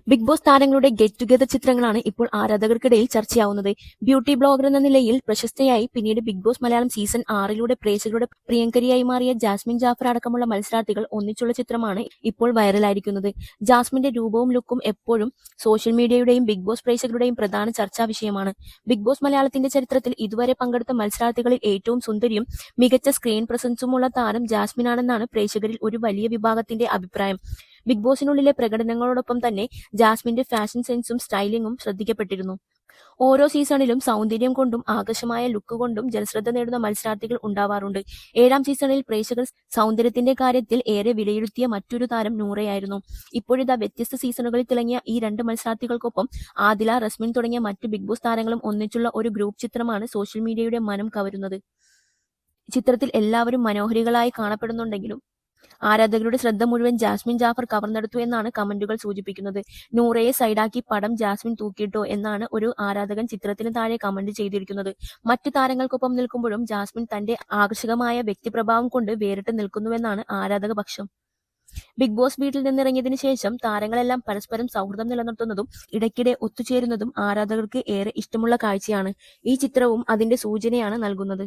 Big boss താരങ്ങളുടെ get together ചിത്രങ്ങളാണ് ഇപ്പോൾ ആരാധകർക്കിടയിൽ ചർച്ചയാവുന്നത്. ബ്യൂട്ടി ബ്ലോഗർ എന്ന നിലയിൽ പ്രശസ്തയായി പിന്നീട് ബിഗ് ബോസ് മലയാളം സീസൺ 6 പ്രേക്ഷകരുടെ പ്രിയങ്കരിയായി മാറിയ ജാസ്മിൻ ജാഫർ അടക്കമുള്ള മത്സരാർത്ഥികൾ ഒന്നിച്ചുള്ള ചിത്രമാണ് ഇപ്പോൾ വൈറലായിരിക്കുന്നത്. ജാസ്മിന്റെ രൂപവും ലുക്കും എപ്പോഴും സോഷ്യൽ മീഡിയയുടെയും ബിഗ് ബോസ് പ്രേക്ഷകരുടെയും പ്രധാന ചർച്ചാ വിഷയമാണ്. ബിഗ് ബോസ് മലയാളത്തിന്റെ ചരിത്രത്തിൽ ഇതുവരെ പങ്കെടുത്ത മത്സരാർത്ഥികളിൽ ഏറ്റവും സുന്ദരിയും മികച്ച സ്ക്രീൻ പ്രസൻസുമുള്ള താരം ജാസ്മിനാണെന്നാണ് പ്രേക്ഷകരിൽ ഒരു വലിയ വിഭാഗത്തിന്റെ അഭിപ്രായം. ബിഗ് ബോസിനുള്ളിലെ പ്രകടനങ്ങളോടൊപ്പം തന്നെ ജാസ്മിന്റെ ഫാഷൻ സെൻസും സ്റ്റൈലിംഗും ശ്രദ്ധിക്കപ്പെട്ടിരുന്നു. ഓരോ സീസണിലും സൗന്ദര്യം കൊണ്ടും ആകർഷമായ ലുക്ക് കൊണ്ടും ജനശ്രദ്ധ നേടുന്ന മത്സരാർത്ഥികൾ ഉണ്ടാവാറുണ്ട്. 7ാം സീസണിൽ പ്രേക്ഷകർ സൗന്ദര്യത്തിന്റെ കാര്യത്തിൽ ഏറെ വിലയിരുത്തിയ മറ്റൊരു താരം നൂറയായിരുന്നു. ഇപ്പോഴിതാ വ്യത്യസ്ത സീസണുകളിൽ തിളങ്ങിയ ഈ രണ്ട് മത്സരാർത്ഥികൾക്കൊപ്പം ആദില, റസ്മിൻ തുടങ്ങിയ മറ്റു ബിഗ് ബോസ് താരങ്ങളും ഒന്നിച്ചുള്ള ഒരു ഗ്രൂപ്പ് ചിത്രമാണ് സോഷ്യൽ മീഡിയയുടെ മനം കവരുന്നത്. ചിത്രത്തിൽ എല്ലാവരും മനോഹരികളായി കാണപ്പെടുന്നുണ്ടെങ്കിലും ആരാധകരുടെ ശ്രദ്ധ മുഴുവൻ ജാസ്മിൻ ജാഫർ കവർന്നെടുത്തു എന്നാണ് കമന്റുകൾ സൂചിപ്പിക്കുന്നത്. നൂറയെ സൈഡാക്കി പടം ജാസ്മിൻ തൂക്കിയിട്ടോ എന്നാണ് ഒരു ആരാധകൻ ചിത്രത്തിന് താഴെ കമന്റ് ചെയ്തിരിക്കുന്നത്. മറ്റു താരങ്ങൾക്കൊപ്പം നിൽക്കുമ്പോഴും ജാസ്മിൻ തന്റെ ആകർഷകമായ വ്യക്തിപ്രഭാവം കൊണ്ട് വേറിട്ട് നിൽക്കുന്നുവെന്നാണ് ആരാധക പക്ഷം. ബിഗ് ബോസ് വീട്ടിൽ നിന്നിറങ്ങിയതിനു ശേഷം താരങ്ങളെല്ലാം പരസ്പരം സൗഹൃദം നിലനിർത്തുന്നതും ഇടയ്ക്കിടെ ഒത്തുചേരുന്നതും ആരാധകർക്ക് ഏറെ ഇഷ്ടമുള്ള കാഴ്ചയാണ്. ഈ ചിത്രവും അതിന്റെ സൂചനയാണ് നൽകുന്നത്.